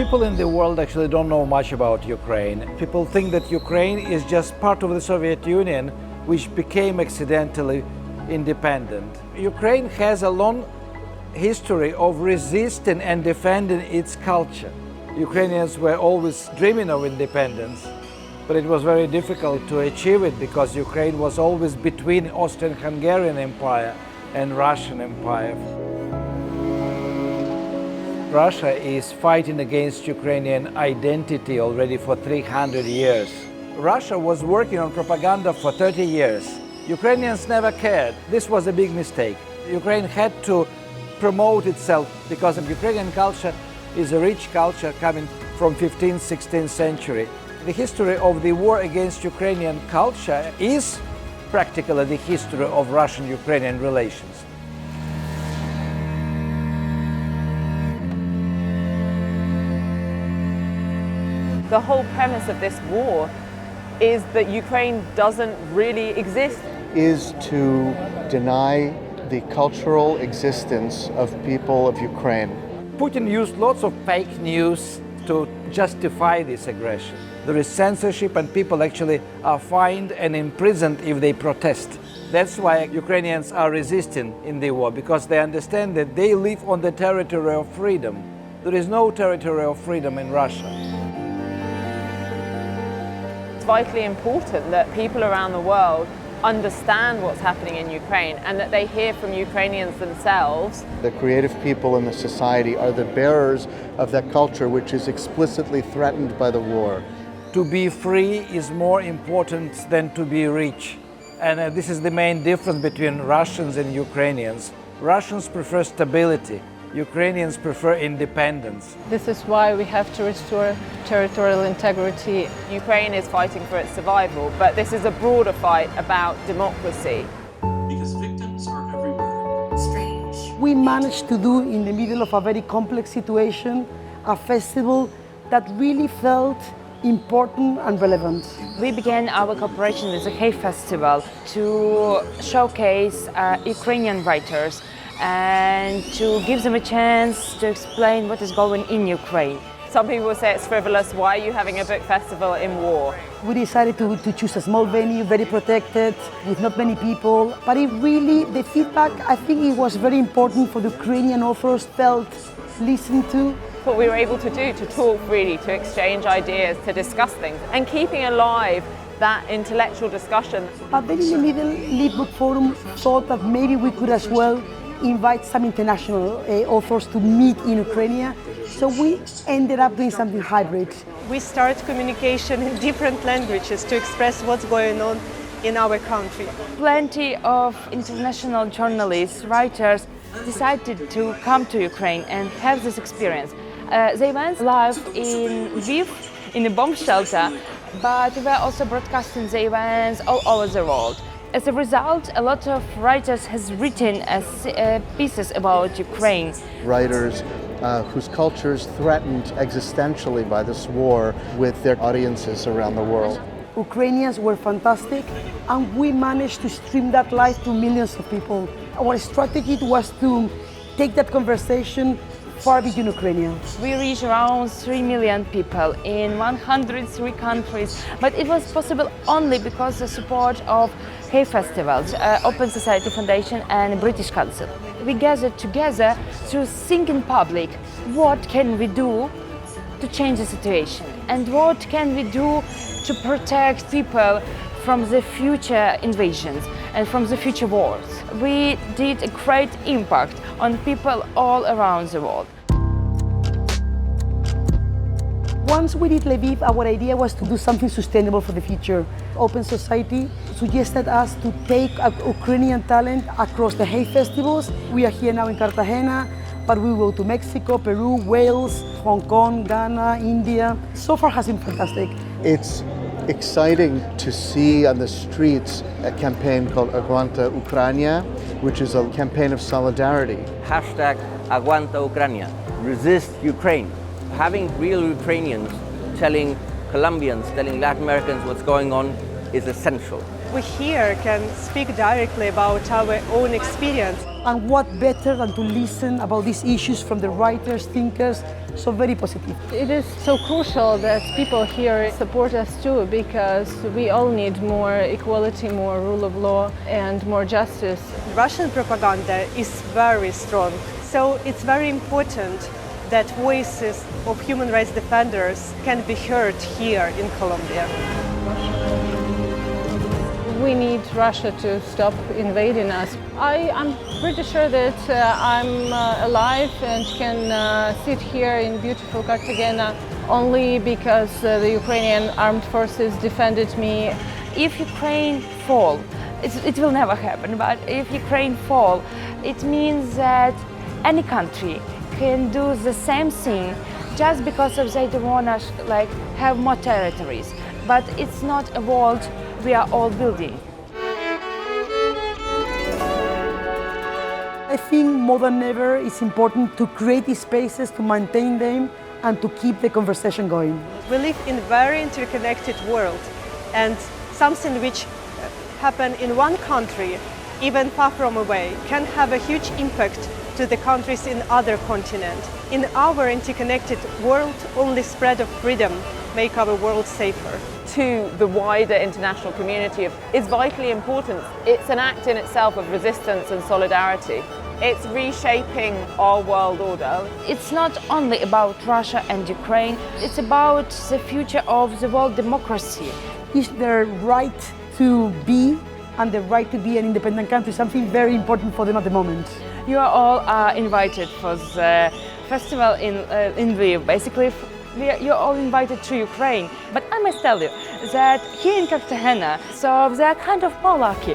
People in the world actually don't know much about Ukraine. People think that Ukraine is just part of the Soviet Union, which became accidentally independent. Ukraine has a long history of resisting and defending its culture. Ukrainians were always dreaming of independence, but it was very difficult to achieve it because Ukraine was always between Austrian-Hungarian Empire and Russian Empire. Russia is fighting against Ukrainian identity already for 300 years. Russia was working on propaganda for 30 years. Ukrainians never cared. This was a big mistake. Ukraine had to promote itself because the Ukrainian culture is a rich culture coming from 15th, 16th century. The history of the war against Ukrainian culture is practically the history of Russian-Ukrainian relations. The whole premise of this war is that Ukraine doesn't really exist. Is to deny the cultural existence of people of Ukraine. Putin used lots of fake news to justify this aggression. There is censorship and people actually are fined and imprisoned if they protest. That's why Ukrainians are resisting in the war, because they understand that they live on the territory of freedom. There is no territory of freedom in Russia. It's vitally important that people around the world understand what's happening in Ukraine and that they hear from Ukrainians themselves. The creative people in the society are the bearers of that culture which is explicitly threatened by the war. To be free is more important than to be rich. And this is the main difference between Russians and Ukrainians. Russians prefer stability. Ukrainians prefer independence. This is why we have to restore territorial integrity. Ukraine is fighting for its survival, but this is a broader fight about democracy. Because victims are everywhere. Strange. We managed to do, in the middle of a very complex situation, a festival that really felt important and relevant. We began our cooperation with the Hay Festival to showcase Ukrainian writers and to give them a chance to explain what is going in Ukraine. Some people say it's frivolous. Why are you having a book festival in war? We decided to choose a small venue, very protected, with not many people. But it really, the feedback, I think it was very important for the Ukrainian authors, felt listened to. What we were able to do, to talk really, to exchange ideas, to discuss things, and keeping alive that intellectual discussion. But then in the middle, BookForum thought that maybe we could as well invite some international authors to meet in Ukraine. So we ended up doing something hybrid. We start communication in different languages to express what's going on in our country. Plenty of international journalists, writers decided to come to Ukraine and have this experience. They went live in Lviv, in a bomb shelter, but we were also broadcasting the events all over the world. As a result, a lot of writers has written pieces about Ukraine. Writers whose cultures threatened existentially by this war with their audiences around the world. Ukrainians were fantastic, and we managed to stream that live to millions of people. Our strategy was to take that conversation far beyond Ukraine. We reach around 3 million people in 103 countries, but it was possible only because of the support of Hay Festivals, Open Society Foundation and British Council. We gathered together to think in public, what can we do to change the situation and what can we do to protect people from the future invasions and from the future wars. We did a great impact on people all around the world. Once we did Lviv, our idea was to do something sustainable for the future. Open Society suggested us to take Ukrainian talent across the Hay Festivals. We are here now in Cartagena, but we will go to Mexico, Peru, Wales, Hong Kong, Ghana, India. So far has been fantastic. It's exciting to see on the streets a campaign called Aguanta Ucrania, which is a campaign of solidarity. Hashtag Aguanta Ucrania. Resist Ukraine. Having real Ukrainians telling Colombians, telling Latin Americans what's going on is essential. We here can speak directly about our own experience. And what better than to listen about these issues from the writers, thinkers, so very positive. It is so crucial that people here support us too, because we all need more equality, more rule of law and more justice. Russian propaganda is very strong, so it's very important that voices of human rights defenders can be heard here in Colombia. We need Russia to stop invading us. I'm pretty sure that I'm alive and can sit here in beautiful Cartagena only because the Ukrainian armed forces defended me. If Ukraine fall, it will never happen, but if Ukraine fall, it means that any country can do the same thing just because of they don't want to have more territories. But it's not a world we are all building. I think more than ever it's important to create these spaces, to maintain them, and to keep the conversation going. We live in a very interconnected world, and something which happens in one country, even far from away, can have a huge impact to the countries in other continents. In our interconnected world, only spread of freedom make our world safer. To the wider international community is vitally important. It's an act in itself of resistance and solidarity. It's reshaping our world order. It's not only about Russia and Ukraine, it's about the future of the world democracy. It's their right to be and the right to be an independent country, something very important for them at the moment. You are all invited for the festival in Lviv. Basically, you're all invited to Ukraine. But I must tell you that here in Cartagena, so they're kind of more lucky.